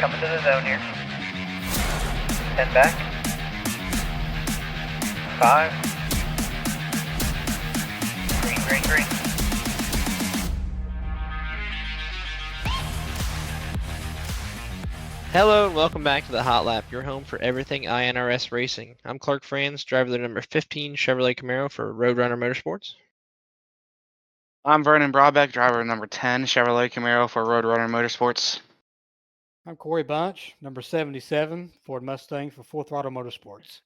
coming to the zone here. 10 back. 5. Green, green, green. Hello and welcome back to the Hot Lap, your home for everything INRS racing. I'm Clarke Franz, driver of the number 15 Chevrolet Camaro for Roadrunner Motorsports. I'm Vernon Broadbeck, driver of number 10 Chevrolet Camaro for Roadrunner Motorsports. I'm Corey Bunch, number 77 Ford Mustang for Full Throttle Motorsports.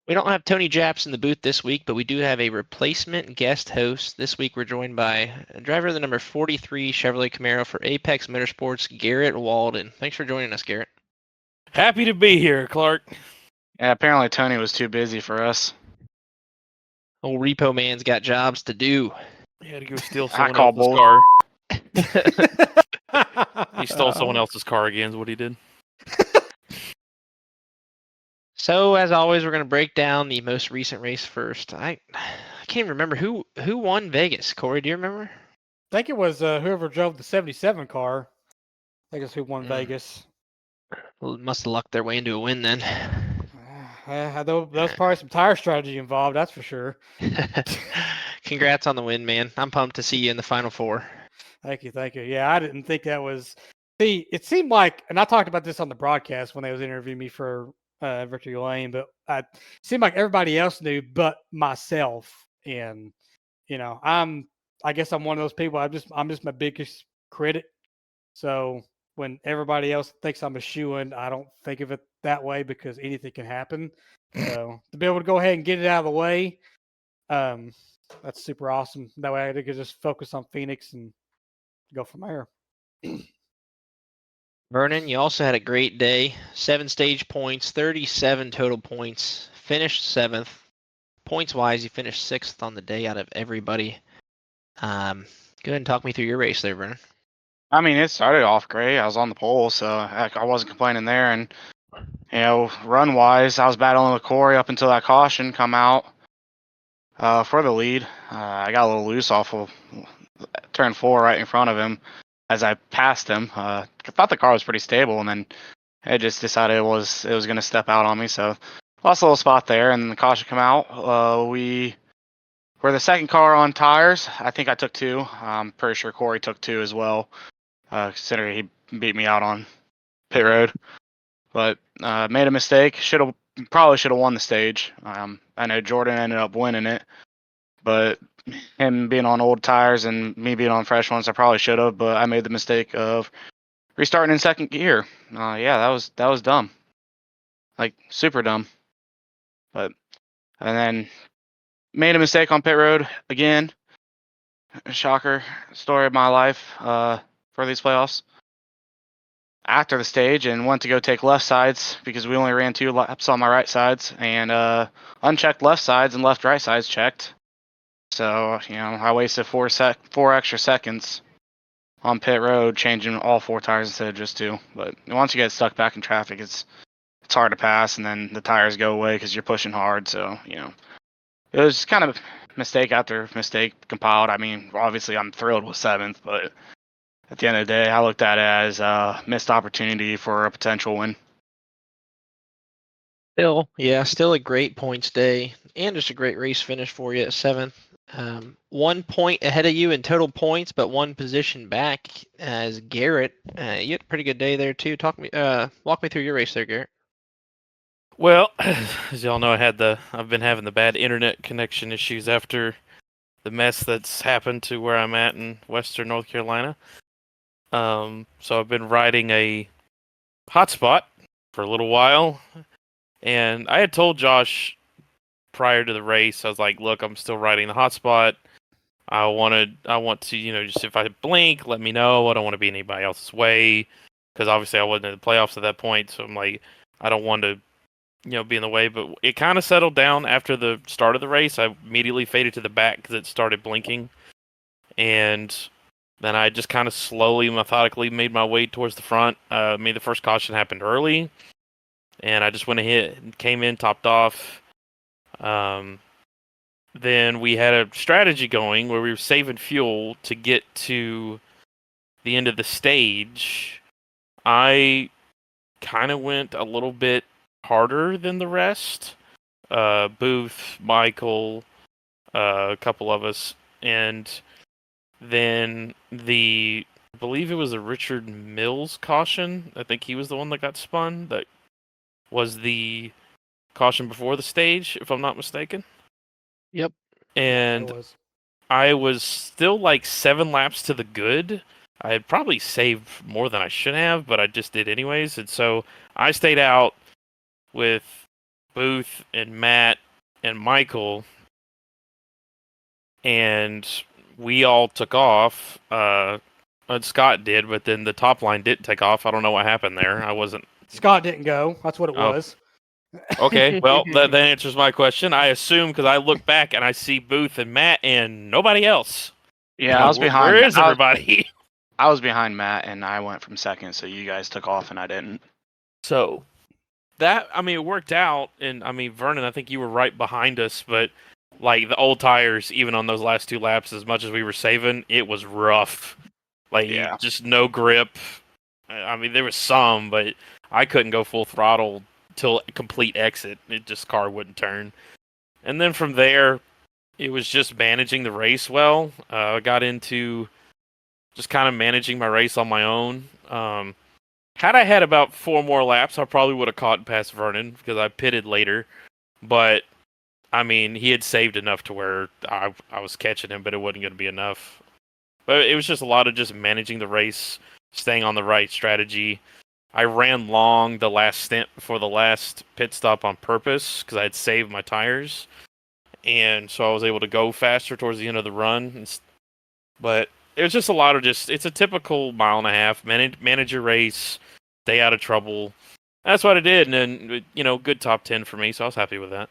We don't have Tony Japs in the booth this week, but we do have a replacement guest host. This week we're joined by a driver of the number 43 Chevrolet Camaro for Apex Motorsports, Garrett Walden. Thanks for joining us, Garrett. Happy to be here, Clarke. Yeah, apparently Tony was too busy for us. Old Repo Man's got jobs to do. He had to go steal I someone call else's bull. car. He stole someone else's car again, is what he did. So, as always, we're going to break down the most recent race first. I can't even remember who won Vegas. Corey, do you remember? I think it was whoever drove the 77 car. I think it's who won Vegas. Well, must have lucked their way into a win then. There was probably some tire strategy involved, that's for sure. Congrats on the win, man. I'm pumped to see you in the Final Four. Thank you. Yeah, I didn't think that was... See, it seemed like, and I talked about this on the broadcast when they was interviewing me for Victory Lane, but it seemed like everybody else knew but myself. And, you know, I guess I'm one of those people, I'm just my biggest critic. So when everybody else thinks I'm a shoo-in, I don't think of it that way because anything can happen. So to be able to go ahead and get it out of the way, that's super awesome. That way I could just focus on Phoenix and go from there. Vernon, you also had a great day. 7 stage points, 37 total points. Finished 7th. Points-wise, you finished 6th on the day out of everybody. Go ahead and talk me through your race there, Vernon. I mean, it started off great. I was on the pole, so I wasn't complaining there. And, you know, run-wise, I was battling with Corey up until that caution come out for the lead. I got a little loose off of turn 4 right in front of him. As I passed him, I thought the car was pretty stable, and then it just decided it was going to step out on me. So lost a little spot there, and the caution come out. We were the second car on tires. I think I took 2. I'm pretty sure Corey took 2 as well, considering he beat me out on pit road. But made a mistake. Probably should have won the stage. I know Jordan ended up winning it, but him being on old tires and me being on fresh ones, I probably should have, but I made the mistake of restarting in second gear. Yeah, that was dumb, like super dumb. And then made a mistake on pit road again. Shocker, story of my life for these playoffs. After the stage, and went to go take left sides because we only ran 2 laps on my right sides, and unchecked left sides and left right sides checked. So, you know, I wasted 4 extra seconds on pit road changing all 4 tires instead of just 2. But once you get stuck back in traffic, it's hard to pass, and then the tires go away because you're pushing hard. So, you know, it was kind of mistake after mistake compiled. I mean, obviously I'm thrilled with 7th, but at the end of the day, I looked at it as a missed opportunity for a potential win. Still a great points day, and just a great race finish for you at 7th. 1 point ahead of you in total points, but 1 position back as Garrett. You had a pretty good day there too. Walk me through your race there, Garrett. Well, as y'all know, I've been having the bad internet connection issues after the mess that's happened to where I'm at in Western North Carolina. So I've been riding a hotspot for a little while, and I had told Josh prior to the race, I was like, look, I'm still riding the hotspot. I want to, you know, just if I blink, let me know. I don't want to be in anybody else's way, because obviously I wasn't in the playoffs at that point. So I'm like, I don't want to, you know, be in the way. But it kind of settled down after the start of the race. I immediately faded to the back because it started blinking. And then I just kind of slowly, methodically made my way towards the front. The first caution happened early, and I just went ahead and came in, topped off. Then we had a strategy going where we were saving fuel to get to the end of the stage. I kind of went a little bit harder than the rest. Booth, Michael, a couple of us, and then I believe it was the Richard Mills caution. I think he was the one that got spun. That was the caution before the stage, if I'm not mistaken. Yep. And It was. I was still like 7 laps to the good. I had probably saved more than I should have, but I just did anyways. And so I stayed out with Booth and Matt and Michael, and we all took off. Scott did, but then the top line didn't take off. I don't know what happened there. I wasn't. Scott didn't go. That's what it Oh. was. Okay, well, that answers my question. I assume because I look back and I see Booth and Matt and nobody else. Yeah, I was behind. Where is everybody? I was behind Matt, and I went from second, so you guys took off, and I didn't. So that, I mean, it worked out, and I mean, Vernon, I think you were right behind us, but like the old tires, even on those last 2 laps, as much as we were saving, it was rough. Like, Yeah. just no grip. I mean, there was some, but I couldn't go full throttle till complete exit. It just car wouldn't turn. And then from there, it was just managing the race well. I got into just kind of managing my race on my own. Had I had about 4 more laps, I probably would have caught past Vernon because I pitted later. But I mean, he had saved enough to where I was catching him, but it wasn't going to be enough. But it was just a lot of just managing the race, staying on the right strategy. I ran long the last stint before the last pit stop on purpose because I had saved my tires. And so I was able to go faster towards the end of the run. But it was just a lot of it's a typical mile and a half. Manage your race, stay out of trouble. That's what I did. And then, good top 10 for me. So I was happy with that.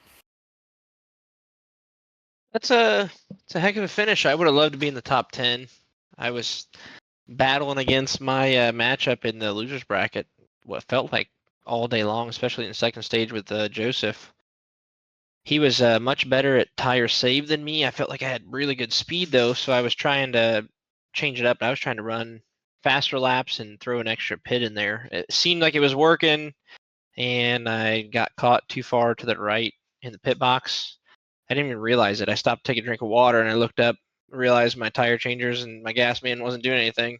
It's a heck of a finish. I would have loved to be in the top 10. I was battling against my matchup in the losers bracket. What felt like all day long, especially in the second stage with Joseph. He was much better at tire save than me. I felt like I had really good speed though, so I was trying to change it up. I was trying to run faster laps and throw an extra pit in there. It seemed like it was working, and I got caught too far to the right in the pit box. I didn't even realize it. I stopped to take a drink of water, and I looked up, realized my tire changers and my gas man wasn't doing anything.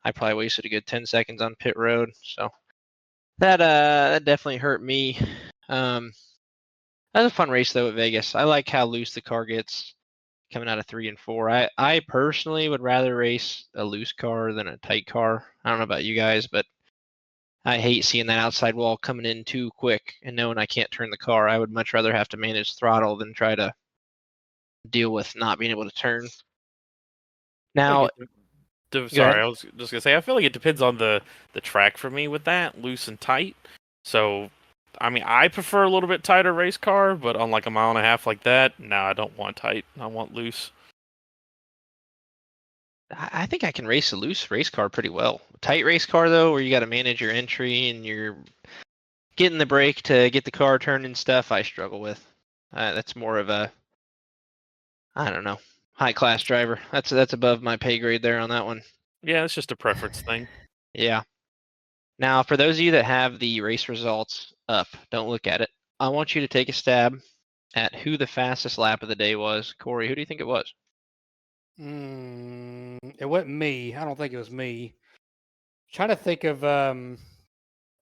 I probably wasted a good 10 seconds on pit road, so that definitely hurt me. That was a fun race though at Vegas. I like how loose the car gets coming out of 3 and 4. I personally would rather race a loose car than a tight car. I don't know about you guys, but I hate seeing that outside wall coming in too quick and knowing I can't turn the car. I would much rather have to manage throttle than try to deal with not being able to turn. Now, Sorry, I was just gonna say I feel like it depends on the track for me with that, loose and tight. So, I mean, I prefer a little bit tighter race car, but on like a mile and a half like that, no, I don't want tight. I want loose. I think I can race a loose race car pretty well. Tight race car though, where you got to manage your entry and you're getting the brake to get the car turned and stuff, I struggle with. That's more of a, I don't know, high class driver. That's above my pay grade there on that one. Yeah, it's just a preference thing. Yeah. Now, for those of you that have the race results up, don't look at it. I want you to take a stab at who the fastest lap of the day was. Corey, who do you think it was? It wasn't me. I don't think it was me. Trying to think of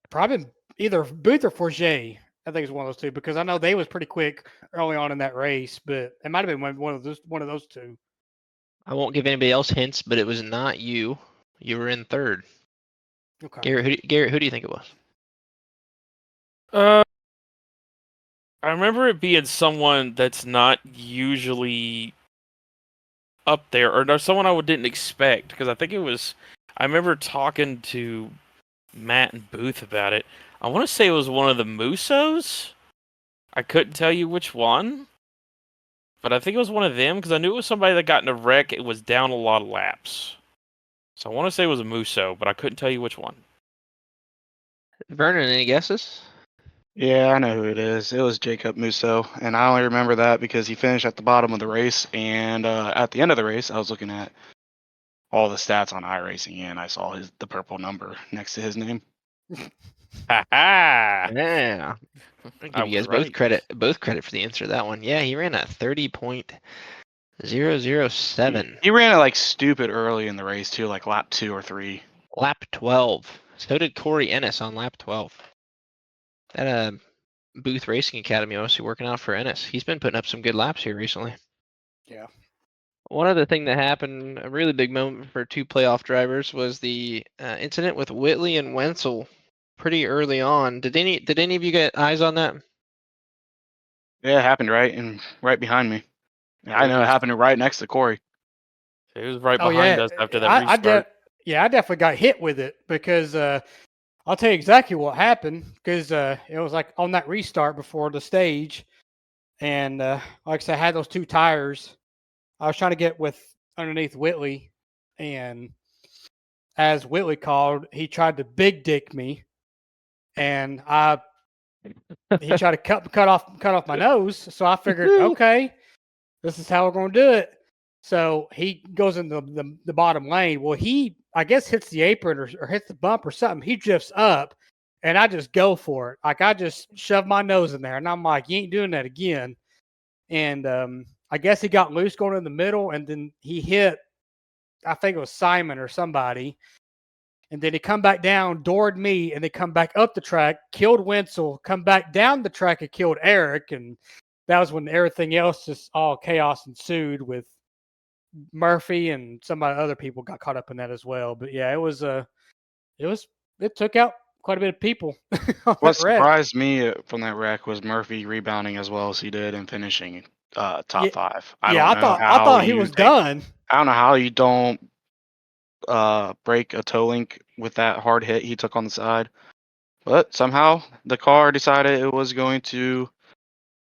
probably either Booth or Forget. I think it's one of those two because I know they was pretty quick early on in that race, but it might have been one of those two. I won't give anybody else hints, but it was not you. You were in third. Okay. Garrett, who do you think it was? I remember it being someone that's not usually up there, or someone I didn't expect, because I think it was. I remember talking to Matt and Booth about it. I want to say it was one of the Musos. I couldn't tell you which one, but I think it was one of them because I knew it was somebody that got in a wreck. It was down a lot of laps, so I want to say it was a Muso, but I couldn't tell you which one. Vernon, any guesses? Yeah, I know who it is. It was Jacob Musso, and I only remember that because he finished at the bottom of the race, and at the end of the race, I was looking at all the stats on iRacing, and I saw the purple number next to his name. Ha ha! Yeah. I'll I give you guys was right. both credit for the answer to that one. Yeah, he ran a 30.007. He ran it like stupid early in the race too, like lap 2 or 3. Lap 12. So did Corey Ennis on lap 12. That Booth Racing Academy mostly working out for Ennis. He's been putting up some good laps here recently. Yeah. One other thing that happened, a really big moment for two playoff drivers, was the incident with Whitley and Wenzel pretty early on. Did any of you get eyes on that? Yeah, it happened right behind me. I know it happened right next to Corey. He was right Oh behind yeah. us after that I restart. I definitely got hit with it because I'll tell you exactly what happened because it was like on that restart before the stage, and like I said, I had those two tires. I was trying to get with underneath Whitley, and as Whitley called, he tried to big dick me, and he tried to cut off my nose. So I figured, okay, this is how we're going to do it. So he goes in the bottom lane. Well, he I guess hits the apron or hits the bump or something. He drifts up, and I just go for it. Like I just shove my nose in there, and I'm like, you ain't doing that again. And I guess he got loose going in the middle, and then he hit. I think it was Simon or somebody. And then he come back down, doored me, and they come back up the track, killed Wenzel, come back down the track and killed Eric. And that was when everything else just all chaos ensued with Murphy and some other people got caught up in that as well. But yeah, it took out quite a bit of people. On What that wreck. surprised me from that wreck was Murphy rebounding as well as he did and finishing top Yeah, 5. I don't know thought how he you was done. I don't know how you don't break a toe link with that hard hit he took on the side. But somehow the car decided it was going to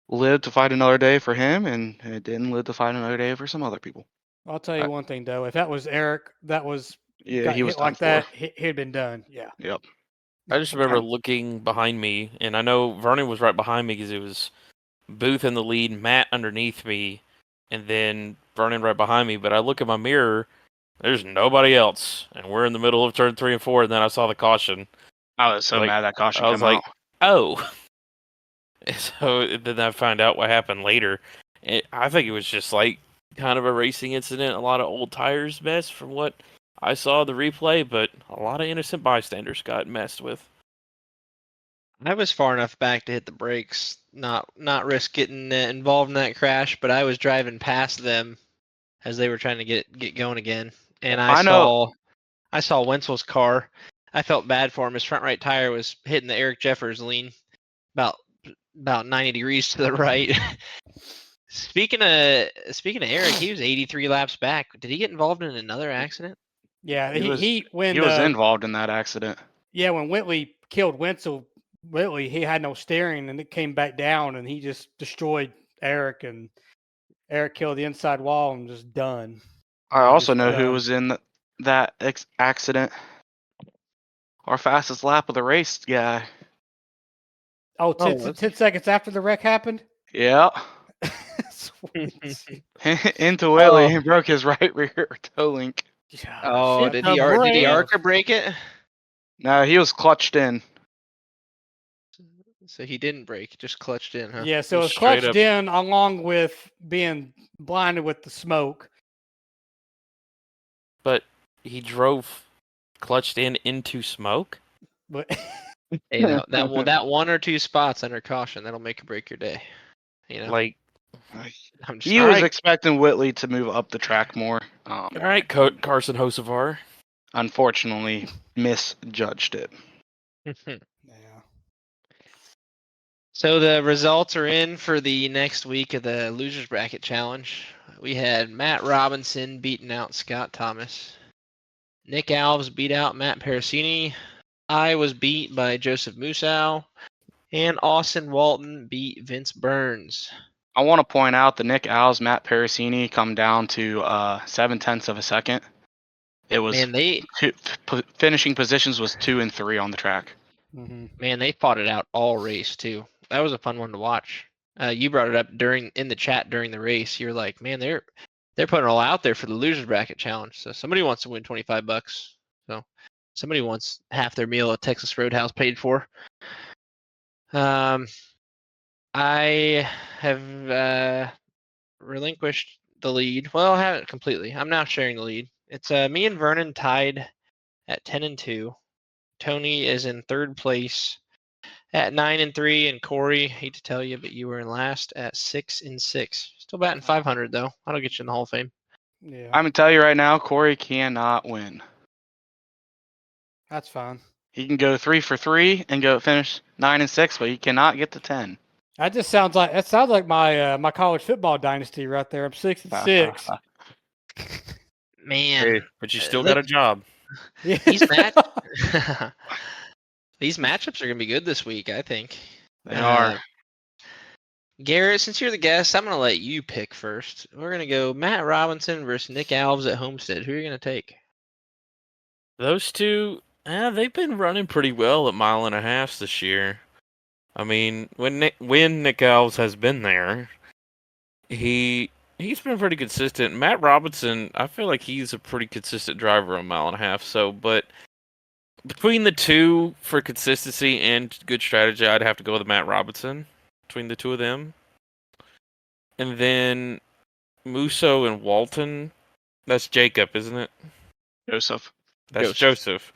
live to fight another day for him, and it didn't live to fight another day for some other people. I'll tell you one thing though, if that was Eric, that was Yeah, got he was hit like done that, for. he'd been done. Yeah. Yep. I just remember looking behind me, and I know Vernon was right behind me because it was Booth in the lead, Matt underneath me, and then Vernon right behind me. But I look at my mirror, there's nobody else, and we're in the middle of turn 3 and 4. And then I saw the caution. I was so Like, mad that caution I was come like, out. oh. So then I find out what happened later. I think it was just like kind of a racing incident, a lot of old tires mess from what I saw the replay, but a lot of innocent bystanders got messed with. I was far enough back to hit the brakes, not risk getting involved in that crash, but I was driving past them as they were trying to get going again, and I know. saw Wenzel's car. I felt bad for him. His front right tire was hitting the Eric Jeffers lean about 90 degrees to the right. Speaking of Eric, he was 83 laps back. Did he get involved in another accident? Yeah, He was when he was involved in that accident. yeah, when Whitley killed Wenzel, he had no steering and it came back down and he just destroyed Eric, and Eric killed the inside wall and just done. I also know who was in that accident. Our fastest lap of the race guy. Oh, 10 seconds after the wreck happened? Yeah. Sweet. Into Whitley and broke his right rear toe link. Oh, did he arc or break it? No, he was clutched in. So he didn't break, just clutched in, huh? Yeah, so it was Straight clutched up. in along with being blinded with the smoke. But he drove clutched into smoke? But Hey, that one or two spots under caution, that'll make or break your day. You know, Like, I'm just He was Alright. expecting Whitley to move up the track more. all right, Carson Hocevar. Unfortunately, misjudged it. yeah. So the results are in for the next week of the Losers Bracket Challenge. We had Matt Robinson beating out Scott Thomas. Nick Alves beat out Matt Parasini. I was beat by Joseph Musow. And Austin Walton beat Vince Burns. I want to point out that Nick Alves, Matt Parasini come down to 0.7 of a second. It was finishing positions was 2 and 3 on the track. Mm-hmm. Man, they fought it out all race too. That was a fun one to watch. You brought it up in the chat during the race. You're like, man, they're putting it all out there for the losers bracket challenge. So somebody wants to win $25. So somebody wants half their meal at Texas Roadhouse paid for. I have relinquished the lead. Well, I haven't completely. I'm now sharing the lead. It's me and Vernon tied at 10-2. Tony is in third place at 9-3, and Corey, hate to tell you, but you were in last at 6-6. Still batting 500 though. That'll get you in the Hall of Fame. Yeah, I'm gonna tell you right now, Corey cannot win. that's fine. He can go 3 for 3 and go finish 9-6, but he cannot get to 10. That sounds like my my college football dynasty right there. I'm 6-6. Man, Hey, but you still got a job. Yeah. These matchups are gonna be good this week, I think. They are. Garrett, since you're the guest, I'm gonna let you pick first. We're gonna go Matt Robinson versus Nick Alves at Homestead. Who are you gonna take? Those two, they've been running pretty well at 1.5 miles this year. I mean, when Nick Alves has been there, he's been pretty consistent. Matt Robinson, I feel like he's a pretty consistent driver on 1.5 miles. So, but between the two for consistency and good strategy, I'd have to go with Matt Robinson between the two of them. And then Musso and Walton, that's Jacob, isn't it? Joseph. That's Joseph.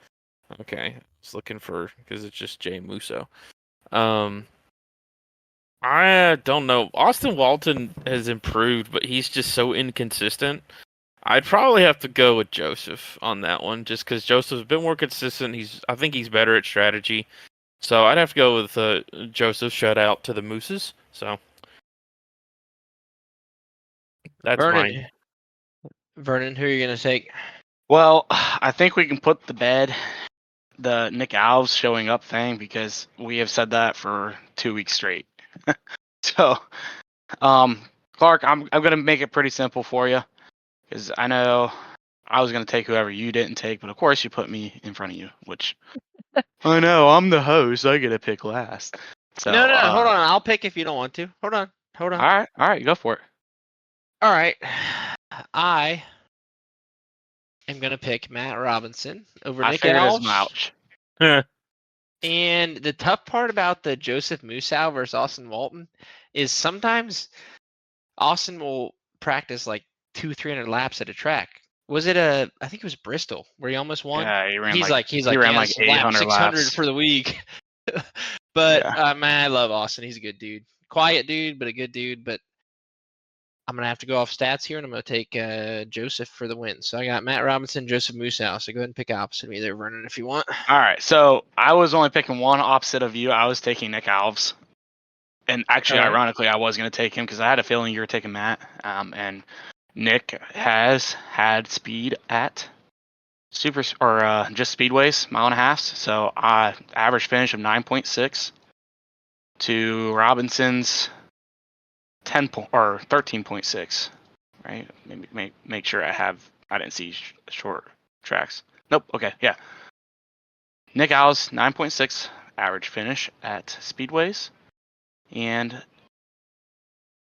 Okay. I was looking for, because it's just Jay Musso. I don't know. Austin Walton has improved, but he's just so inconsistent. I'd probably have to go with Joseph on that one, just because Joseph's a bit more consistent. I think he's better at strategy. So I'd have to go with Joseph. Shout out to the Mooses. So that's mine. Vernon, who are you gonna take? Well, I think we can put to bed the Nick Alves showing up thing because we have said that for 2 weeks straight. So, Clarke, I'm gonna make it pretty simple for you because I know I was gonna take whoever you didn't take, but of course you put me in front of you, which I know I'm the host. I get to pick last. So No, hold on. I'll pick if you don't want to. Hold on. All right, go for it. All right. I am gonna pick Matt Robinson over I Nick figured as Alves. much. And the tough part about the Joseph Musow versus Austin Walton is sometimes Austin will practice like 200-300 laps at a track. Was it I think it was Bristol where he almost won? Yeah, he ran He's like yeah, like this is lap 800 600 laps. for the week. But Yeah. man, I love Austin. He's a good dude. Quiet dude, but a good dude. But I'm gonna have to go off stats here, and I'm gonna take Joseph for the win. So I got Matt Robinson, Joseph Musow. So go ahead and pick opposite me there, Vernon, if you want. All right, so I was only picking one opposite of you. I was taking Nick Alves, and actually, All right. ironically, I was going to take him because I had a feeling you were taking Matt. And Nick has had speed at just speedways, 1.5 miles. So average finish of 9.6 to Robinson's 13.6. Right? Maybe make sure I didn't see short tracks. Nope. Okay. Yeah. Nick Alves 9.6 average finish at speedways, and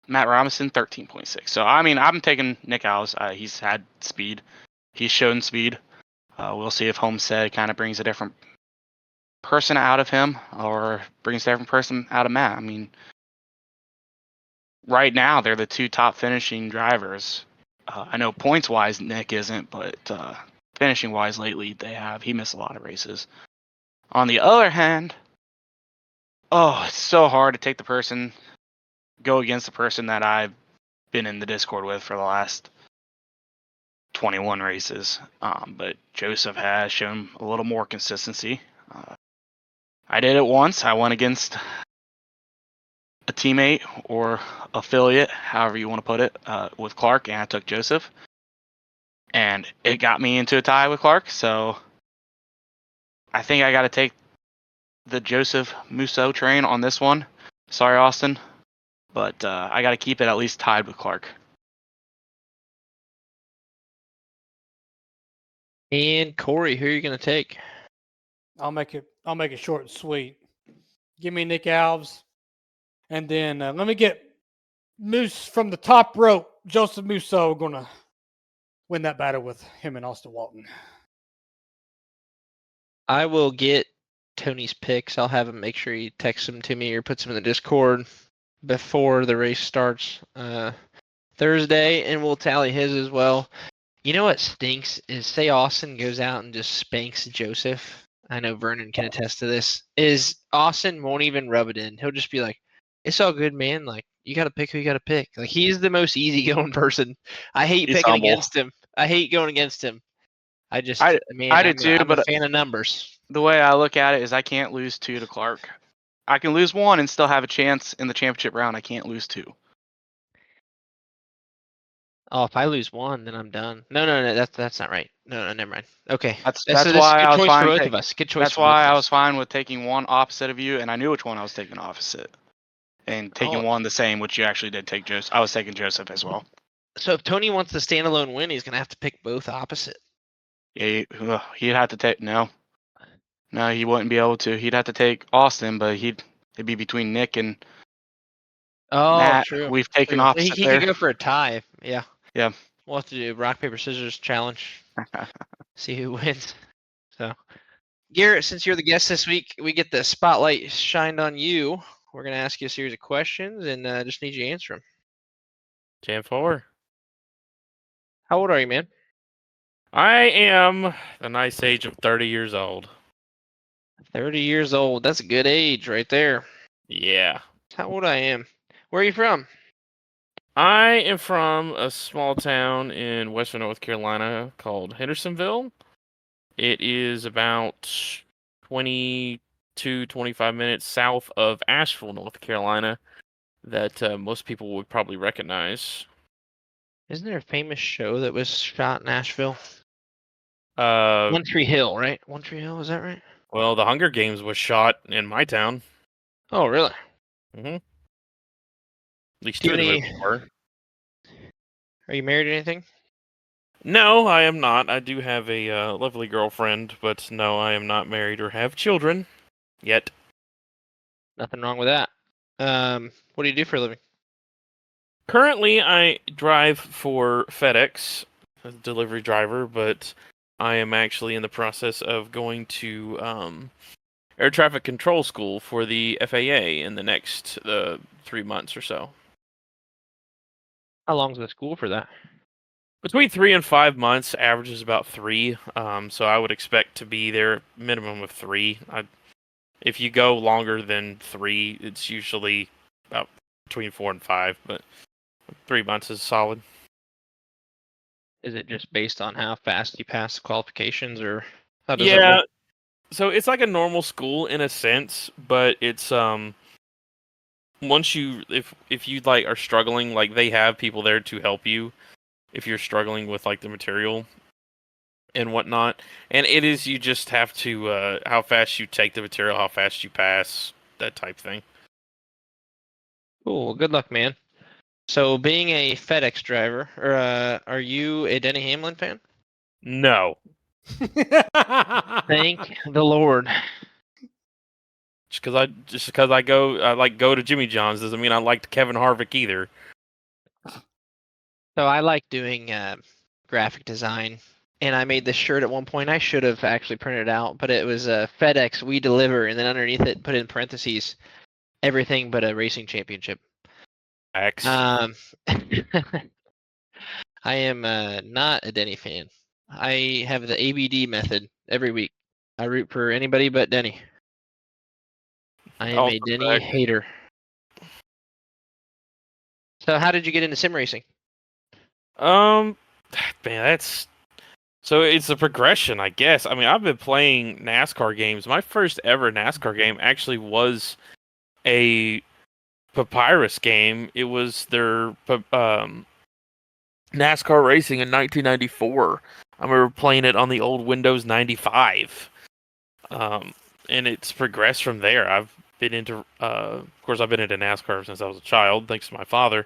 Matt Robinson 13.6. So I mean, I'm taking Nick Alves. He's had speed. He's shown speed. We'll see if Homestead kind of brings a different person out of him or brings a different person out of Matt. I mean, right now they're the two top finishing drivers. I know points wise Nick isn't, but finishing wise lately they have. He missed a lot of races. On the other hand, it's so hard to go against the person that I've been in the Discord with for the last 21 races. But Joseph has shown a little more consistency. I did it once. I went against a teammate or affiliate, however you want to put it, with Clarke, and I took Joseph. And it got me into a tie with Clarke, so I think I got to take the Joseph Musso train on this one. Sorry, Austin, but I got to keep it at least tied with Clarke. And Corey, who are you gonna take? I'll make it short and sweet. Give me Nick Alves, and then let me get Moose from the top rope Joseph Musso gonna win that battle with him and Austin Walton. I will get Tony's picks. I'll have him make sure he texts them to me or puts them in the Discord before the race starts Thursday, and we'll tally his as well. You know what stinks is say Austin goes out and just spanks Joseph. I know Vernon can attest to this. Is Austin won't even rub it in. He'll just be like, "It's all good, man. Like you got to pick who you got to pick." Like he's the most easygoing person. I hate He's picking humble. against him. I hate going against him. I just, I man, do too, I'm a but fan of numbers. the way I look at it is I can't lose 2 to Clarke. I can lose 1 and still have a chance in the championship round. I can't lose 2. Oh, if I lose one, then I'm done. No, that's not right. No, never mind. Okay, That's this is why good I was choice for fine. both of us. Good choice That's for both why of I us. was fine with taking one opposite of you, and I knew which one I was taking opposite, and taking Oh. one the same, which you actually did take Joseph. I was taking Joseph as well. So if Tony wants the standalone win, he's gonna have to pick both opposite. Yeah, he'd have to take no, he wouldn't be able to. He'd have to take Austin, but it'd be between Nick and Oh, Nat. true. We've taken True. opposite He there. could go for a tie. Yeah. Yeah. We'll have to do rock paper scissors challenge. See who wins. So, Garrett, since you're the guest this week, we get the spotlight shined on you. We're gonna ask you a series of questions, and just need you to answer them. Jan 4. How old are you, man? I am the nice age of 30 years old. 30 years old. That's a good age right there. Yeah. That's how old I am. Where are you from? I am from a small town in western North Carolina called Hendersonville. It is about 25 minutes south of Asheville, North Carolina, that most people would probably recognize. Isn't there a famous show that was shot in Nashville? Uh, One Tree Hill, right? One Tree Hill, is that right? well, the Hunger Games was shot in my town. Oh, really? Mm-hmm. At least Do 2 you of the have any- movies were. Are you married or anything? No, I am not. I do have a lovely girlfriend, but no, I am not married or have children yet. Nothing wrong with that. What do you do for a living? Currently, I drive for FedEx, as a delivery driver, but I am actually in the process of going to air traffic control school for the FAA in the next 3 months or so. How long's the school for that? Between 3 and 5 months, average is about 3. So I would expect to be there minimum of 3. If you go longer than 3, it's usually about between 4 and 5, but 3 months is solid. Is it just based on how fast you pass the qualifications, or how does it Yeah, work? so it's like a normal school in a sense, but it's once you if you like are struggling, like they have people there to help you if you're struggling with like the material and whatnot. And it is you just have to how fast you take the material, how fast you pass, that type thing. Cool. Well, good luck, man. So, being a FedEx driver, or are you a Denny Hamlin fan? No. Thank the Lord. Just because I go to Jimmy John's doesn't mean I liked Kevin Harvick either. So I like doing graphic design, and I made this shirt at one point. I should have actually printed it out, but it was FedEx, we deliver, and then underneath it, put in parentheses, everything but a racing championship. X. I am not a Denny fan. I have the ABD method every week. I root for anybody but Denny. I am a Denny hater. So how did you get into sim racing? Man, that's so it's a progression, I guess. I mean, I've been playing NASCAR games. My first ever NASCAR game actually was a Papyrus game. It was their NASCAR racing in 1994. I remember playing it on the old Windows 95. And it's progressed from there. I've been into, of course, I've been into NASCAR since I was a child, thanks to my father.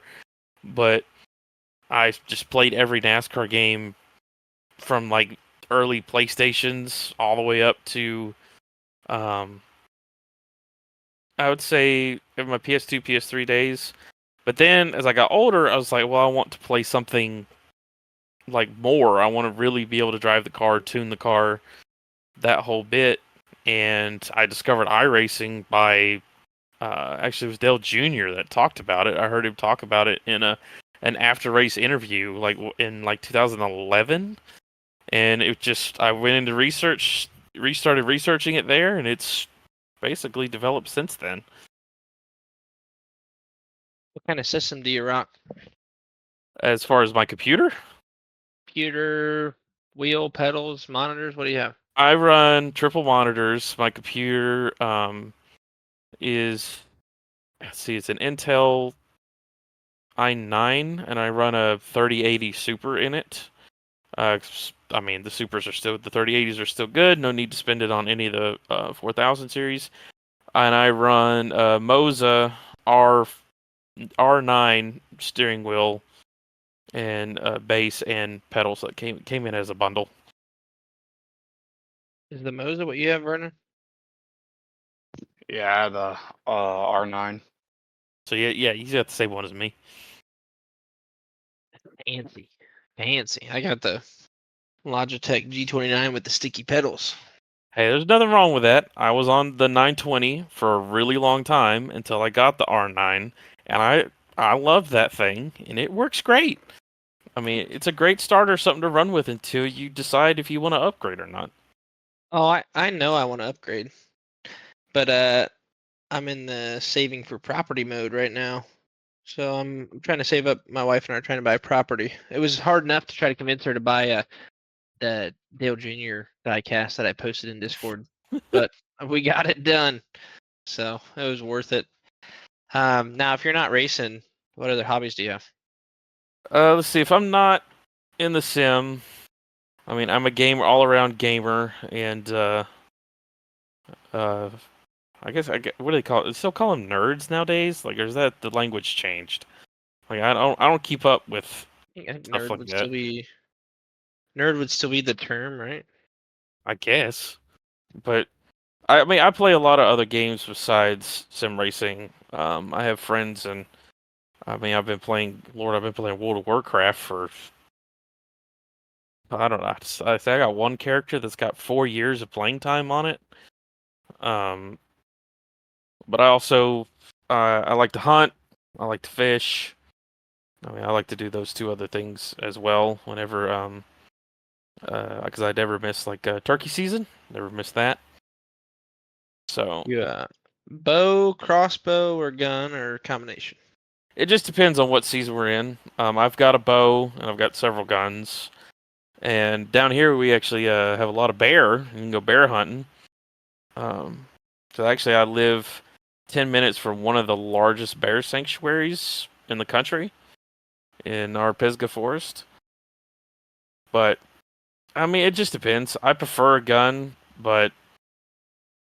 But I just played every NASCAR game from like early PlayStations all the way up to, I would say, my PS2, PS3 days. But then as I got older, I was like, well, I want to play something like more. I want to really be able to drive the car, tune the car, that whole bit. And I discovered iRacing by actually it was Dale Jr. that talked about it. I heard him talk about it in an after race interview, like in like 2011. And it just I went into restarted researching it there, and it's basically developed since then. What kind of system do you rock? As far as my computer, Computer, wheel, pedals, monitors. What do you have? I run triple monitors. My computer is let's see, it's an Intel i9, and I run a 3080 Super in it. I mean, the Supers are still, the 3080s are still good. No need to spend it on any of the 4000 series. And I run a Moza R9 steering wheel and bass and pedals that came in as a bundle. Is the Moza what you have, Vernon? Yeah, the R9. So yeah, he's got the same one as me. Fancy. Fancy. I got the Logitech G29 with the sticky pedals. Hey, there's nothing wrong with that. I was on the 920 for a really long time until I got the R9, and I love that thing, and it works great. I mean, it's a great starter, something to run with until you decide if you want to upgrade or not. Oh, I know I want to upgrade. But I'm in the saving for property mode right now. So I'm trying to save up. My wife and I are trying to buy property. It was hard enough to try to convince her to buy the Dale Jr. diecast that I posted in Discord, but we got it done. So it was worth it. Now, if you're not racing, what other hobbies do you have? Let's see. If I'm not in the sim, I mean, I'm a gamer, all-around gamer, and I guess what do they call it? They still call them nerds nowadays? Like, or is that the language changed? Like, I don't keep up with I think stuff nerd like would that. still be the term, right? I guess, but I mean, I play a lot of other games besides sim racing. I have friends, and I mean, I've been playing World of Warcraft for I don't know. I say I got one character that's got 4 years of playing time on it. Um, but I also I like to hunt. I like to fish. I mean, I like to do those two other things as well. Whenever because I never miss like turkey season. Never miss that. So You bow, crossbow, or gun, or combination? it just depends on what season we're in. I've got a bow and I've got several guns. And down here we actually have a lot of bear. You can go bear hunting. So actually, I live 10 minutes from one of the largest bear sanctuaries in the country, in our Pisgah Forest. But I mean, it just depends. I prefer a gun, but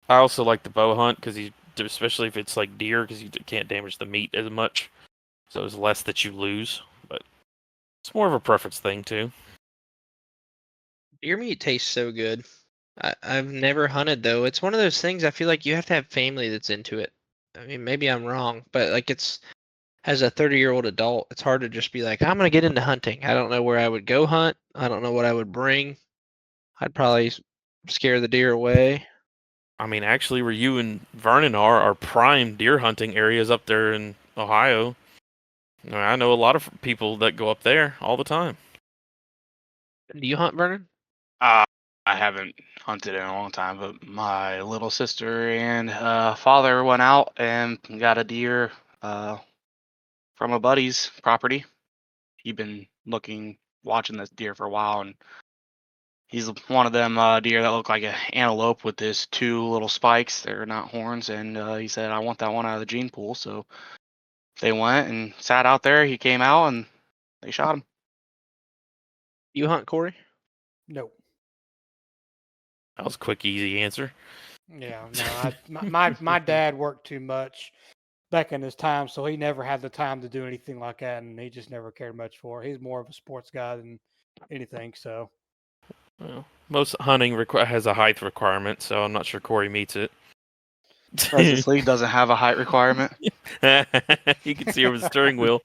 I also like the bow hunt because especially if it's like deer, because you can't damage the meat as much, so it's less that you lose. But it's more of a preference thing too. Deer meat tastes so good. I've never hunted though. It's one of those things I feel like you have to have family that's into it. I mean, maybe I'm wrong, but like it's as a 30-year-old adult, it's hard to just be like, I'm gonna get into hunting. I don't know where I would go hunt. I don't know what I would bring. I'd probably scare the deer away. I mean, actually, where you and Vernon are prime deer hunting areas up there in Ohio. I know a lot of people that go up there all the time. Do you hunt, Vernon? I haven't hunted in a long time, but my little sister and father went out and got a deer from a buddy's property. He'd been watching this deer for a while, and he's one of them deer that look like an antelope with his two little spikes. They're not horns, and he said, "I want that one out of the gene pool." So they went and sat out there. He came out, and they shot him. You hunt, Corey? No. That was a quick, easy answer. Yeah, no. My dad worked too much back in his time, so he never had the time to do anything like that, and he just never cared much for it. He's more of a sports guy than anything. So Well, most hunting has a height requirement, so I'm not sure Corey meets it. President League doesn't have a height requirement. You can see over the steering wheel.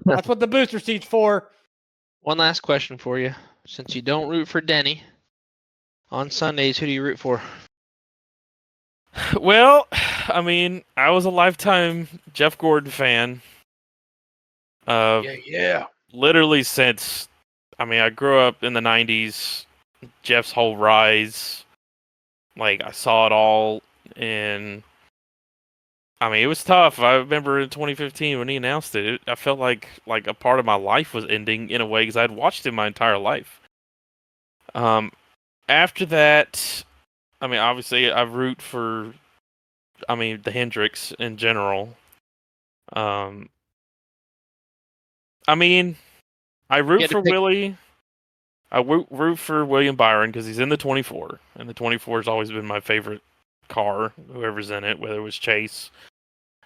That's what the booster seat's for. One last question for you. Since you don't root for Denny, on Sundays, who do you root for? Well, I mean, I was a lifetime Jeff Gordon fan. Yeah. Literally since, I mean, I grew up in the 90s, Jeff's whole rise, like, I saw it all, and, I mean, it was tough. I remember in 2015 when he announced it, I felt like a part of my life was ending in a way because I'd watched him my entire life. After that, I mean, obviously, I root for, I mean, the Hendricks in general. I mean, I root had to for pick- Willie. I root for William Byron because he's in the 24, and the 24 has always been my favorite car, whoever's in it, whether it was Chase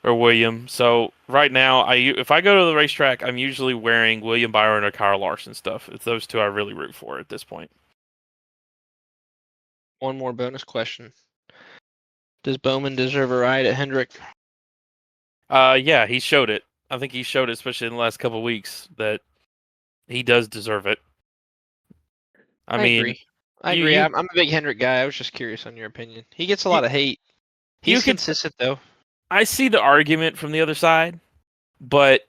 or William. So right now, if I go to the racetrack, I'm usually wearing William Byron or Kyle Larson stuff. It's those two I really root for at this point. One more bonus question. Does Bowman deserve a ride at Hendrick? Yeah, he showed it. I think he showed it, especially in the last couple of weeks, that he does deserve it. I mean, agree. I agree. I'm a big Hendrick guy. I was just curious on your opinion. He gets a lot of hate. you He's could- consistent though. I see the argument from the other side, but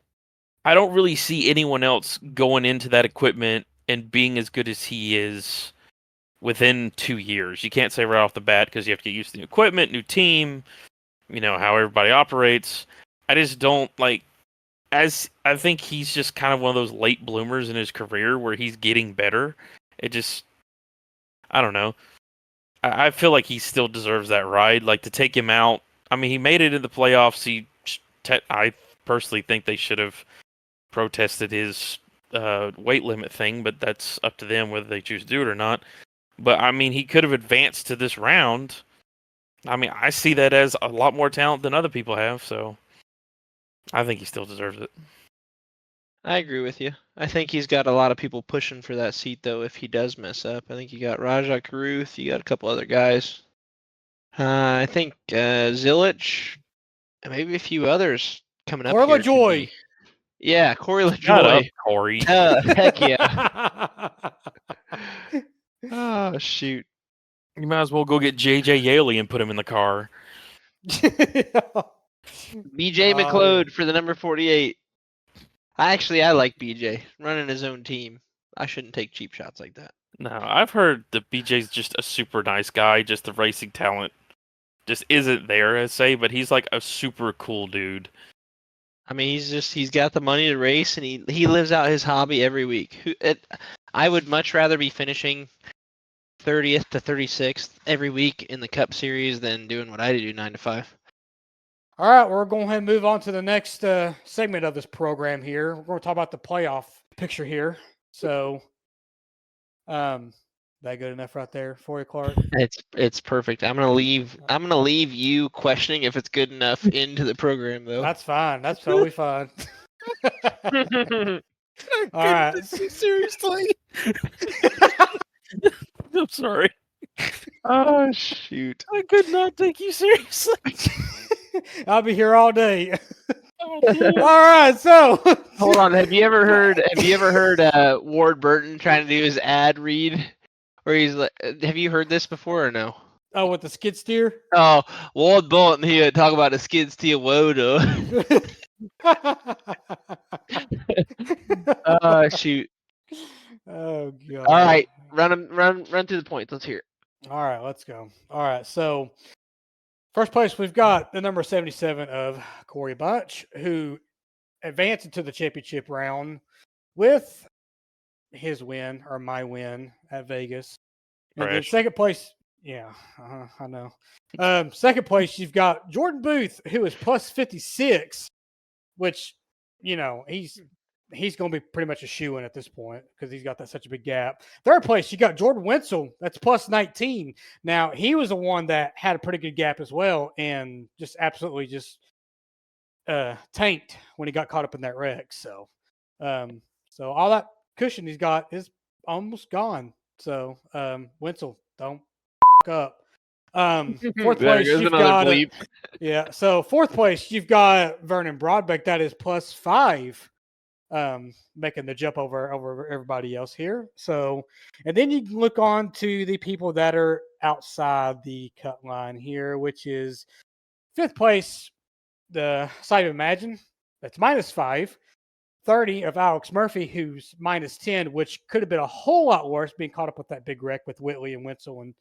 I don't really see anyone else going into that equipment and being as good as he is within 2 years. You can't say right off the bat because you have to get used to the equipment, new team, how everybody operates. I just don't as I think he's just kind of one of those late bloomers in his career where he's getting better. It just, I don't know. I feel like he still deserves that ride. Like, to take him out, I mean, he made it in the playoffs. I personally think they should have protested his weight limit thing, but that's up to them whether they choose to do it or not. But I mean, he could have advanced to this round. I mean, I see that as a lot more talent than other people have, so I think he still deserves it. I agree with you. I think he's got a lot of people pushing for that seat though if he does mess up. I think you got Rajah Caruth, you got a couple other guys. I think Zilich, and maybe a few others coming up Corey here. could LaJoy. be- Yeah, Corey Shut up, LaJoy. Corey. Heck yeah. Oh shoot. You might as well go get J.J. Yaley and put him in the car. BJ Oh, McLeod for the number 48. I like BJ running his own team. I shouldn't take cheap shots like that. No, I've heard that BJ's just a super nice guy, just the racing talent just isn't there, I say, but he's like a super cool dude. I mean, he's got the money to race, and he lives out his hobby every week. I would much rather be finishing 30th to 36th every week in the Cup Series than doing what I do 9 to 5. All right, we're going to go ahead and move on to the next segment of this program here. We're going to talk about the playoff picture here. So, that good enough right there for you, Clarke? It's perfect. I'm gonna leave you questioning if it's good enough into the program though. That's fine. That's totally fine. All right. Seriously? I'm sorry. Oh shoot. I could not take you seriously. I'll be here all day. All right, so Hold on. Have you ever heard Ward Burton trying to do his ad read? Where he's like, have you heard this before or no? Oh, with the skid steer? Oh, Ward Burton here talk about the skid steer wodo. Oh shoot. Oh god. All right, run through the points. Let's hear it. All right, let's go. All right, so first place we've got the number 77 of Corey Bunch, who advanced into the championship round with his win or my win at Vegas. And then Fresh. second place, yeah, I know. Second place, you've got Jordan Booth, who is plus 56, which, he's going to be pretty much a shoo-in at this point because he's got such a big gap. Third place, you got Jordan Wenzel. That's plus 19. Now, he was the one that had a pretty good gap as well and just absolutely tanked when he got caught up in that wreck. So all that cushion he's got is almost gone. So, Wenzel, don't up. Fourth There place, goes you've another got bleep. yeah. So fourth place, you've got Vernon Broadbeck. That is +5, making the jump over everybody else here. So, and then you can look on to the people that are outside the cut line here, which is fifth place, the Site of Imagine. That's -5. 30 of Alex Murphy, who's -10, which could have been a whole lot worse, being caught up with that big wreck with Whitley and Wenzel and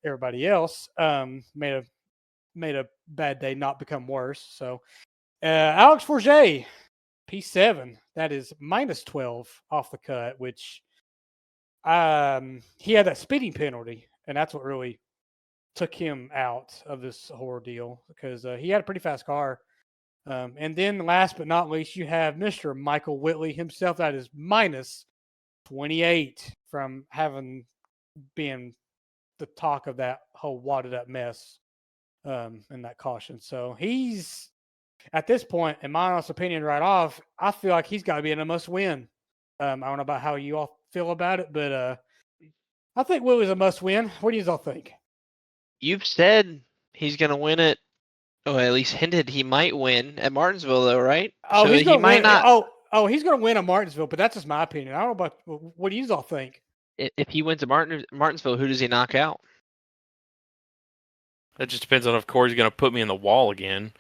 everybody else. Made a bad day not become worse. So Alex Forget, P7, that is -12 off the cut, which he had that speeding penalty, and that's what really took him out of this whole deal because he had a pretty fast car. And then last but not least, you have Mr. Michael Whitley himself. That is -28 from having been the talk of that whole wadded up mess and that caution. So he's at this point, in my honest opinion, right off, I feel like he's got to be in a must win. I don't know about how you all feel about it, but I think Willie's a must win. What do you all think? You've said he's going to win it. Oh, at least hinted he might win at Martinsville, though, right? Oh, so he's he going to might win. not. Oh, he's going to win at Martinsville, but that's just my opinion. I don't know about what do you all think. If he wins at Martinsville, who does he knock out? That just depends on if Corey's going to put me in the wall again.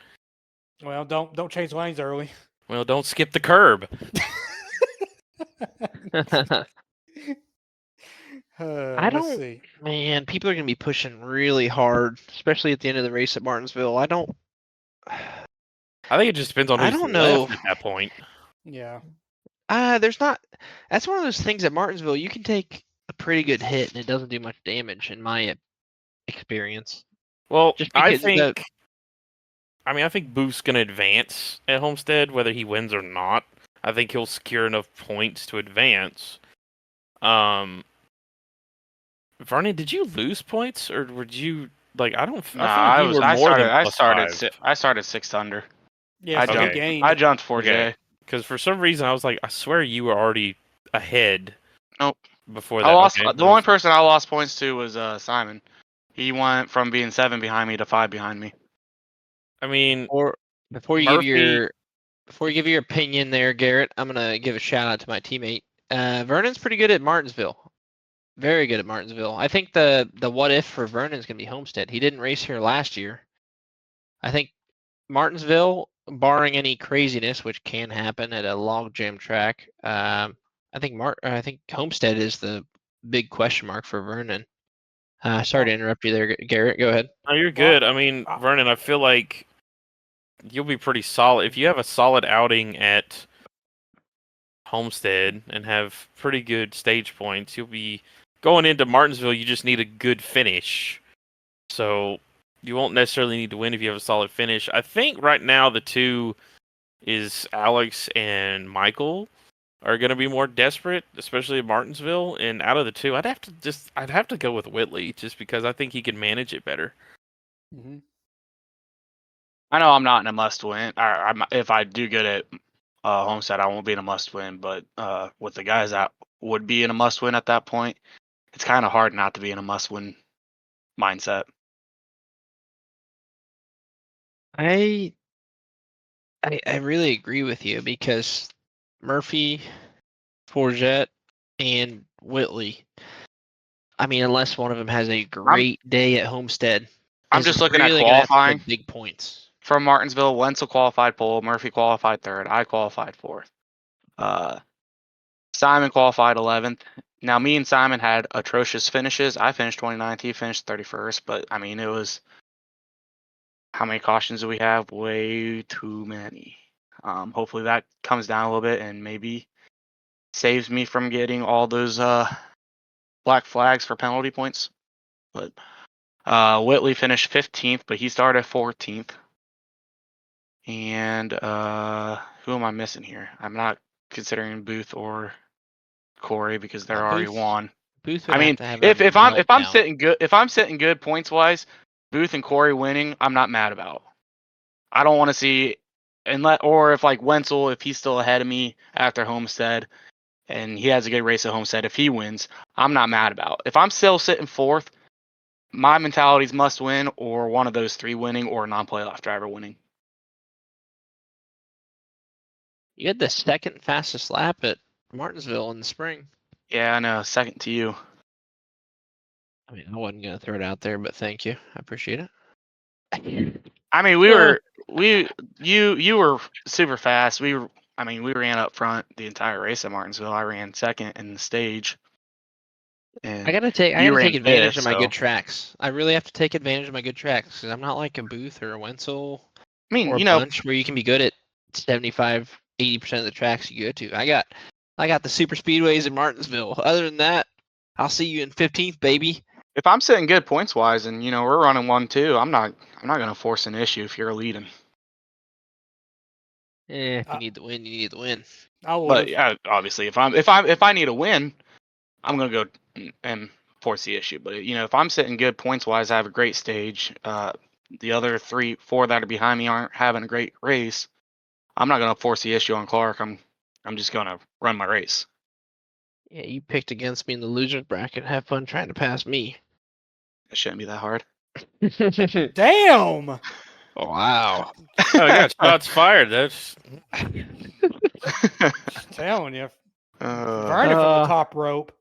Well, don't change lanes early. Well, don't skip the curb. I Let's don't. see. Man, people are going to be pushing really hard, especially at the end of the race at Martinsville. I don't. I think it just depends on I who's don't left know. at that point. Yeah. There's not. That's one of those things at Martinsville. You can take a pretty good hit and it doesn't do much damage, in my experience. Well, Just I because think. I think Booth's going to advance at Homestead, whether he wins or not. I think he'll secure enough points to advance. Vernon, did you lose points, or would you like? I don't. Nah, I feel like you were more than +5. I started 6 under. Yeah, so Okay. he gained. I jumped 4J. Okay. Because for some reason I was like, I swear you were already ahead. Nope. Before that, I lost. okay. The only person I lost points to was Simon. He went from being 7 behind me to 5 behind me. I mean, Or before you Murphy- give your opinion there, Garrett, I'm gonna give a shout out to my teammate. Vernon's pretty good at Martinsville. Very good at Martinsville. I think the what if for Vernon's gonna be Homestead. He didn't race here last year. I think Martinsville, barring any craziness, which can happen at a log jam track, I think Homestead is the big question mark for Vernon. Sorry to interrupt you there, Garrett. Go ahead. no, you're good. I mean, Vernon, I feel like you'll be pretty solid if you have a solid outing at Homestead and have pretty good stage points. You'll be going into Martinsville. You just need a good finish, so you won't necessarily need to win if you have a solid finish. I think right now the two is Alex and Michael are going to be more desperate, especially at Martinsville. And out of the two, I'd have to go with Whitley just because I think he can manage it better. Mm-hmm. I know I'm not in a must win. If I do good at Homestead, I won't be in a must win. But with the guys that would be in a must win at that point, it's kind of hard not to be in a must win mindset. I really agree with you because Murphy, Forget, and Whitley. I mean, unless one of them has a great day at Homestead, I'm is just looking at really gonna have to qualifying. get big points. From Martinsville, Wenzel qualified pole, Murphy qualified 3rd, I qualified 4th. Simon qualified 11th. Now, me and Simon had atrocious finishes. I finished 29th, he finished 31st, but I mean, it was. How many cautions do we have? Way too many. Hopefully that comes down a little bit and maybe saves me from getting all those black flags for penalty points. But Whitley finished 15th, but he started 14th. And who am I missing here? I'm not considering Booth or Corey because they're already won. Booth would I mean, have to have if a I'm meltdown. sitting good points wise, Booth and Corey winning, I'm not mad about. I don't want to see or if like Wenzel, if he's still ahead of me after Homestead and he has a good race at Homestead, if he wins, I'm not mad about. If I'm still sitting 4th, my mentality's must win, or one of those three winning, or a non-playoff driver winning. You had the second fastest lap at Martinsville in the spring. Yeah, I know. Second to you. I mean, I wasn't gonna throw it out there, but thank you. I appreciate it. I mean, you were super fast. We ran up front the entire race at Martinsville. I ran second in the stage. And I gotta take you ran advantage fifth, of my so good tracks. I really have to take advantage of my good tracks because I'm not like a Booth or a Wenzel I mean, or a Bunch where you can be good at 75, 80% of the tracks you go to. I got the super speedways in Martinsville. Other than that, I'll see you in 15th, baby. if I'm sitting good points wise, and we're running 1-2, I'm not gonna force an issue if you're leading. If you need the win, you need the win. I would. But yeah, obviously, if I need a win, I'm gonna go and force the issue. But if I'm sitting good points wise, I have a great stage. The other 3-4 that are behind me aren't having a great race. I'm not gonna force the issue on Clarke. I'm just gonna run my race. Yeah, you picked against me in the losers bracket. Have fun trying to pass me. It shouldn't be that hard. Damn. Wow. Oh, we got shots fired. That's Telling you, Uh, Vernon from the top rope.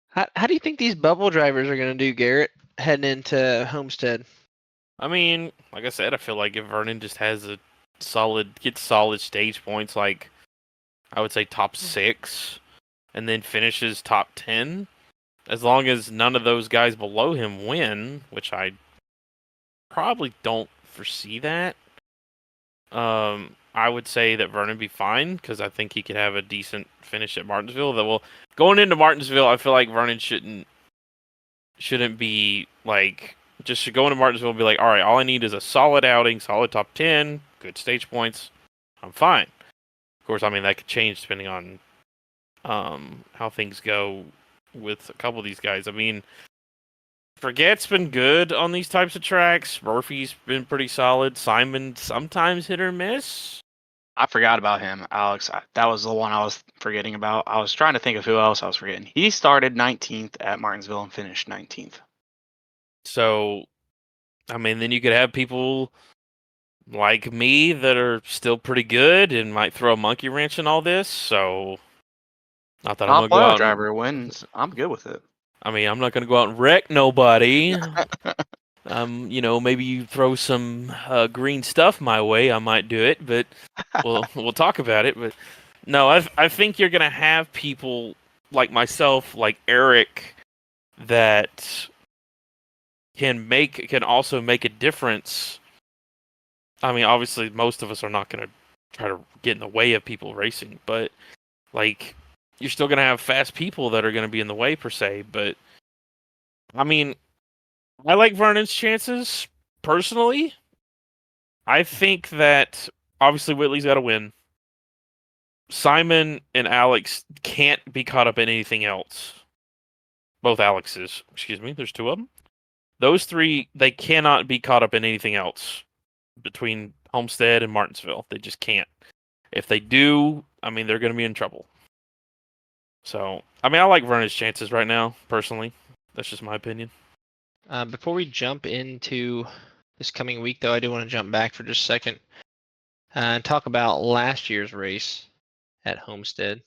How do you think these bubble drivers are gonna do, Garrett, heading into Homestead? I mean, like I said, I feel like if Vernon just has gets solid stage points, like I would say top 6, and then finishes top 10, as long as none of those guys below him win, which I probably don't foresee that. I would say that Vernon be fine because I think he could have a decent finish at Martinsville. Going into Martinsville, I feel like Vernon shouldn't be like should go into Martinsville and be like, all right, all I need is a solid outing, solid top 10, good stage points. I'm fine. Of course, I mean that could change depending on how things go with a couple of these guys. I mean, Forget's been good on these types of tracks. Murphy's been pretty solid. Simon sometimes hit or miss. I forgot about him, Alex. That was the one I was forgetting about. I was trying to think of who else I was forgetting. He started 19th at Martinsville and finished 19th. So, I mean, then you could have people like me that are still pretty good and might throw a monkey wrench in all this. So, not that I'm Top gonna go playoff out. driver wins. I'm good with it. I mean, I'm not gonna go out and wreck nobody. Maybe you throw some green stuff my way, I might do it, but we'll talk about it. But no, I think you're gonna have people like myself, like Eric, that can also make a difference. I mean, obviously, most of us are not gonna try to get in the way of people racing, but like you're still gonna have fast people that are gonna be in the way per se. But I mean, I like Vernon's chances personally. I think that obviously Whitley's got to win. Simon and Alex can't be caught up in anything else. Both Alexes, excuse me, there's 2 of them. Those 3, they cannot be caught up in anything else between Homestead and Martinsville. They just can't. If they do, I mean, they're going to be in trouble. So, I mean, I like Vernon's chances right now, personally. That's just my opinion. Before we jump into this coming week, though, I do want to jump back for just a second and talk about last year's race at Homestead.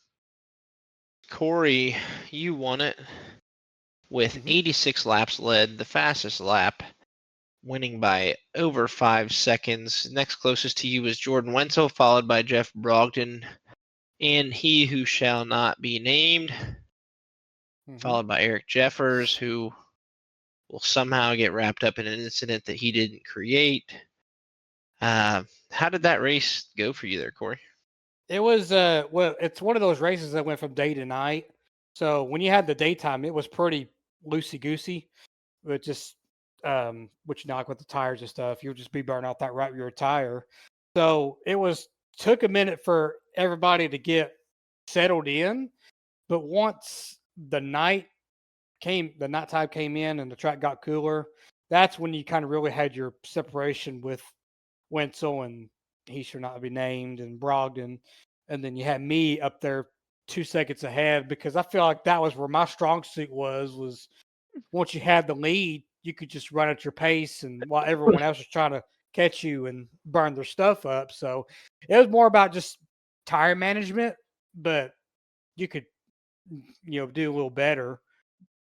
Corey, you won it with 86 laps led, the fastest lap, winning by over 5 seconds. Next closest to you was Jordan Wenzel, followed by Jeff Brogdon, and he who shall not be named, followed by Eric Jeffers, who will somehow get wrapped up in an incident that he didn't create. How did that race go for you there, Corey? It was it's one of those races that went from day to night. So when you had the daytime, it was pretty loosey goosey, but just which like with the tires and stuff, you'll just be burning out that right rear tire. So it took a minute for everybody to get settled in, but once the nighttime came in and the track got cooler, that's when you kind of really had your separation with Wenzel and he should not be named and Brogdon. And then you had me up there 2 seconds ahead because I feel like that was where my strong suit was once you had the lead, you could just run at your pace, and while everyone else was trying to catch you and burn their stuff up. So it was more about just tire management, but you could, do a little better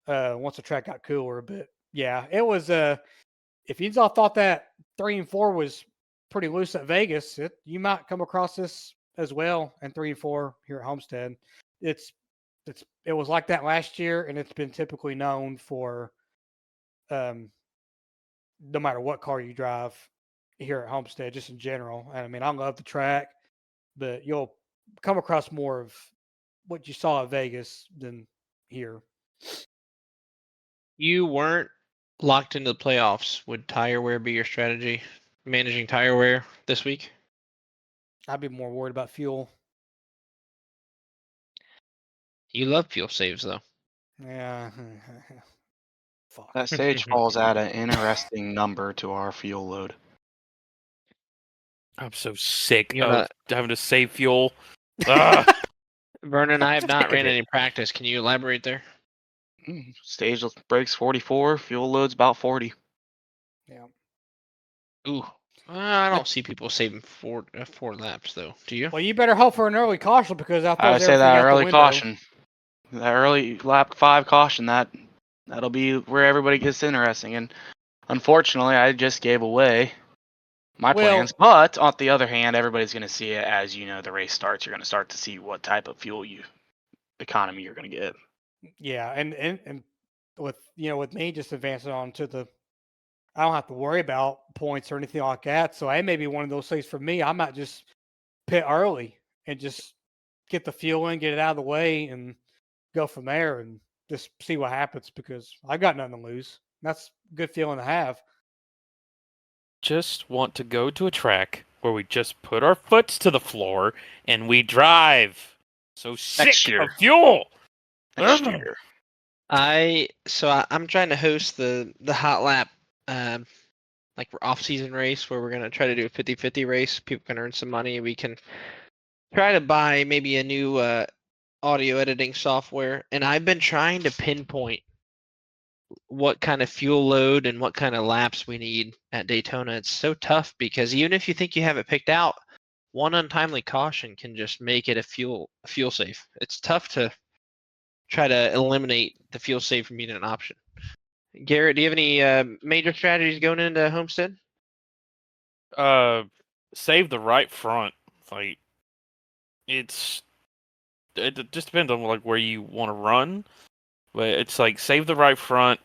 once the track got cooler. But yeah, it was. If you all thought that 3 and 4 was pretty loose at Vegas, you might come across this as well. And 3 and 4 here at Homestead, it was like that last year, and it's been typically known for, no matter what car you drive here at Homestead, just in general. And I mean, I love the track, but you'll come across more of what you saw at Vegas than here. You weren't locked into the playoffs. Would tire wear be your strategy? Managing tire wear this week? I'd be more worried about fuel. You love fuel saves, though. Yeah. Fuck. That stage falls at an interesting number to our fuel load. I'm so sick You're of not- having to save fuel. Ah, Vernon, I have not ran Damn it. any practice. Can you elaborate there? Stage breaks 44, fuel load's about 40. Yeah. Ooh. I don't see people saving four laps, though. Do you? Well, you better hope for an early caution, because I'll I would say that early caution, that early lap 5 caution, that'll be where everybody gets interesting. And unfortunately, I just gave away my plans. But on the other hand, everybody's going to see it as the race starts. You're going to start to see what type of fuel economy you're going to get. Yeah, and with me just advancing on to the, I don't have to worry about points or anything like that. So it may be one of those things for me. I might just pit early and just get the fuel in, get it out of the way, and go from there and just see what happens, because I got nothing to lose. That's a good feeling to have. just want to go to a track where we just put our foots to the floor and we drive. So sick year. of fuel. Next Ugh. year. I'm trying to host the hot lap, like off-season race where we're gonna try to do a 50-50 race. People can earn some money. We can try to buy maybe a new audio editing software. And I've been trying to pinpoint what kind of fuel load and what kind of laps we need at Daytona. It's so tough because even if you think you have it picked out, one untimely caution can just make it a fuel safe. It's tough to try to eliminate the fuel save from being an option. Garrett, do you have any major strategies going into Homestead? Save the right front. Like, it just depends on like where you want to run, but it's like save the right front.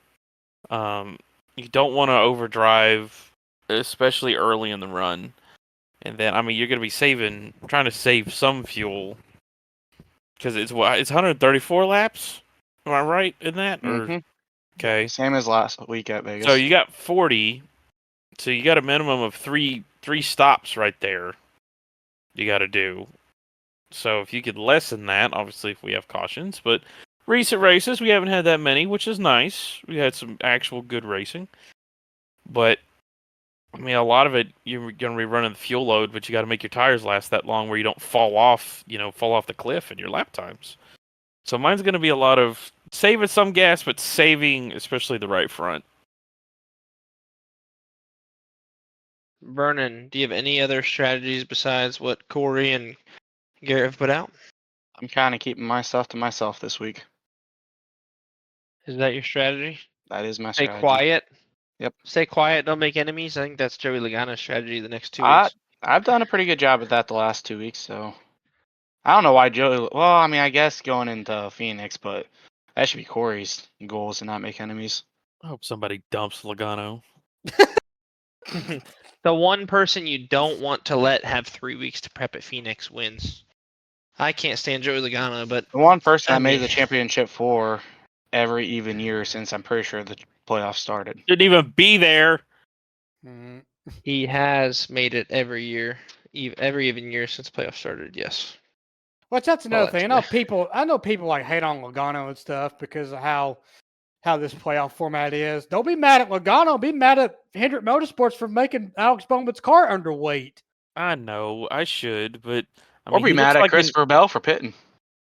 You don't want to overdrive, especially early in the run. And then, I mean, you're going to be trying to save some fuel, because it's 134 laps. Am I right in that? Mhm. Okay. Same as last week at Vegas. So you got 40. So you got a minimum of three stops right there. You got to do. So if you could lessen that, obviously if we have cautions, but recent races we haven't had that many, which is nice. We had some actual good racing, but I mean, a lot of it, you're going to be running the fuel load, but you got to make your tires last that long where you don't fall off the cliff in your lap times. So mine's going to be a lot of saving some gas, but saving especially the right front. Vernon, do you have any other strategies besides what Corey and Garrett have put out? I'm kind of keeping my stuff to myself this week. Is that your strategy? That is my Stay strategy. quiet. Yep. Stay quiet, don't make enemies. I think that's Joey Logano's strategy the next 2 I- weeks. I've done a pretty good job at that the last 2 weeks, so I don't know why Joey. Well, I mean, I guess going into Phoenix, but that should be Corey's goals to not make enemies. I hope somebody dumps Logano. The one person you don't want to let have 3 weeks to prep at Phoenix wins. I can't stand Joey Logano, but The one person I that made mean- the championship for every even year since I'm pretty sure the playoffs started. Didn't even be there. Mhm. he has made it every year, every even year since playoffs started. Yes. Well, that's another Well, thing. I know people like hate on Logano and stuff because of how this playoff format is. Don't be mad at Logano. Be mad at Hendrick Motorsports for making Alex Bowman's car underweight. I know I should, but I Or mean, be he mad looks at like Christopher Bell for pitting.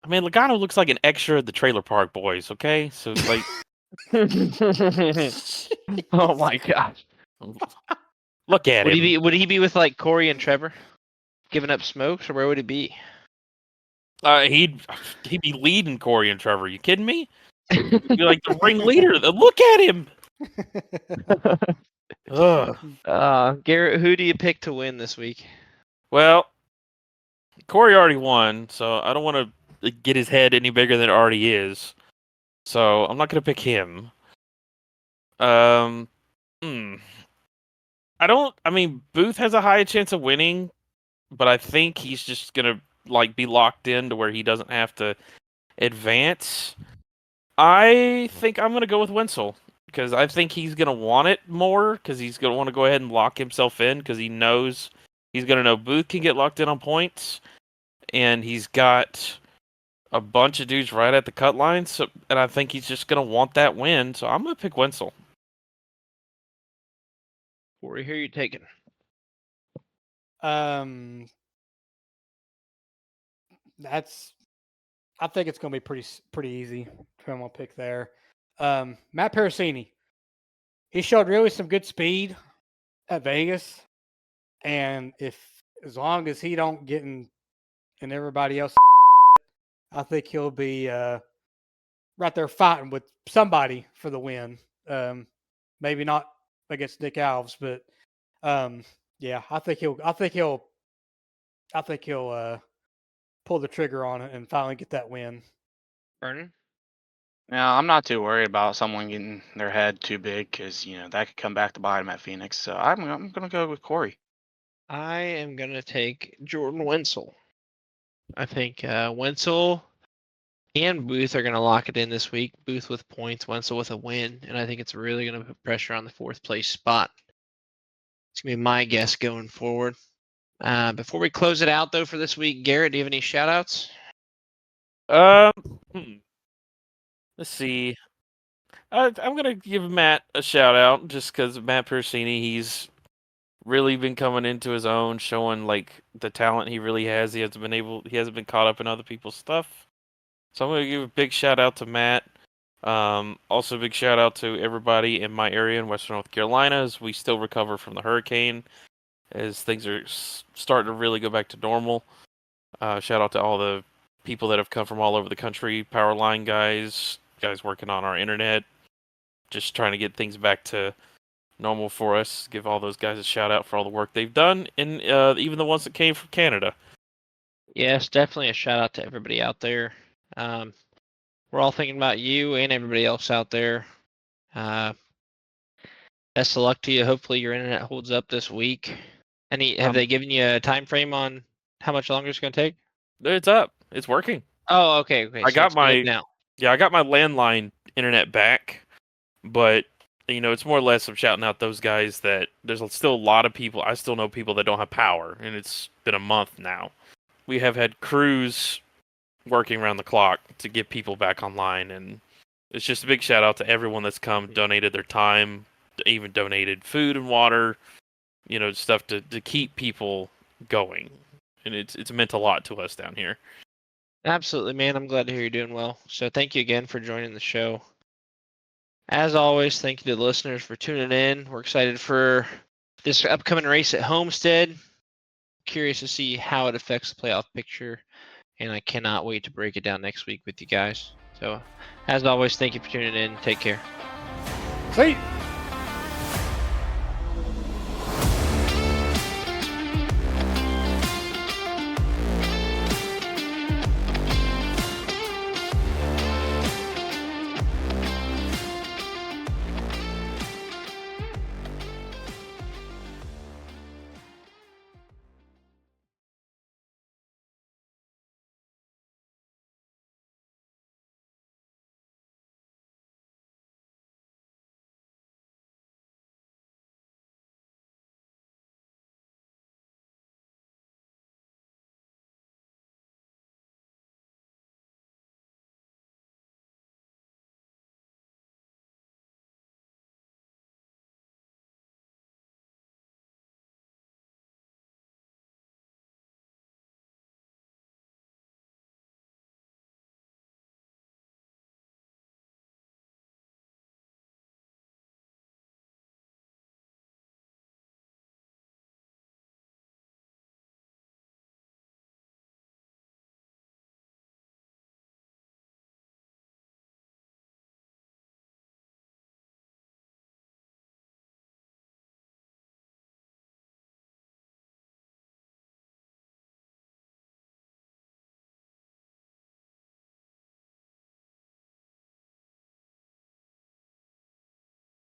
I mean, Logano looks like an extra of the Trailer Park Boys. Okay, so like, Oh my gosh. Look at Would him. Would he be with like Corey and Trevor, giving up smokes, or where would he be? He'd be leading Corey and Trevor. You kidding me? He'd be like the ringleader. Look at him. Ugh. Garrett, who do you pick to win this week? Well, Corey already won, so I don't want to get his head any bigger than it already is. So I'm not going to pick him. I mean, Booth has a high chance of winning, but I think he's just going to like be locked in to where he doesn't have to advance. I think I'm going to go with Wenzel because I think he's going to want it more because he's going to want to go ahead and lock himself in because he knows he's going to know Booth can get locked in on points, and he's got a bunch of dudes right at the cut line. So, and I think he's just going to want that win. So I'm going to pick Wenzel. Corey, who are you taking? I think it's going to be pretty easy. Who I'm going to pick there. Matt Parasini. He showed really some good speed at Vegas, and as long as he don't get in everybody else, I think he'll be right there fighting with somebody for the win. Maybe not against Nick Alves, but yeah, I think he'll pull the trigger on it and finally get that win. Vernon? Yeah, I'm not too worried about someone getting their head too big because that could come back to bite him at Phoenix. So I'm gonna go with Corey. I am gonna take Jordan Wenzel. I think Wenzel and Booth are gonna lock it in this week. Booth with points, Wenzel with a win, and I think it's really gonna put pressure on the fourth place spot. It's gonna be my guess going forward. Before we close it out though for this week, Garrett, do you have any shout outs? Let's see. I'm gonna give Matt a shout out just because Matt Persini, he's really been coming into his own, showing like the talent he really has. He hasn't been caught up in other people's stuff. So I'm gonna give a big shout out to Matt. Also, a big shout out to everybody in my area in Western North Carolina as we still recover from the hurricane, as things are starting to really go back to normal. Shout out to all the people that have come from all over the country, power line guys working on our internet, just trying to get things back to normal for us. Give all those guys a shout out for all the work they've done, and even the ones that came from Canada. Yes, definitely a shout out to everybody out there. We're all thinking about you and everybody else out there. Best of luck to you. Hopefully your internet holds up this week. Have they given you a time frame on how much longer it's going to take? It's up. It's working. Oh, okay. I got it's good now. Yeah, I got my landline internet back, but it's more or less I'm shouting out those guys that there's still a lot of people. I still know people that don't have power, and it's been a month now. We have had crews working around the clock to get people back online, and it's just a big shout out to everyone that's come, donated their time, even donated food and water, stuff to keep people going. And it's meant a lot to us down here. Absolutely, man. I'm glad to hear you're doing well. So thank you again for joining the show. As always, thank you to the listeners for tuning in. We're excited for this upcoming race at Homestead. Curious to see how it affects the playoff picture, and I cannot wait to break it down next week with you guys. So, as always, thank you for tuning in. Take care. See.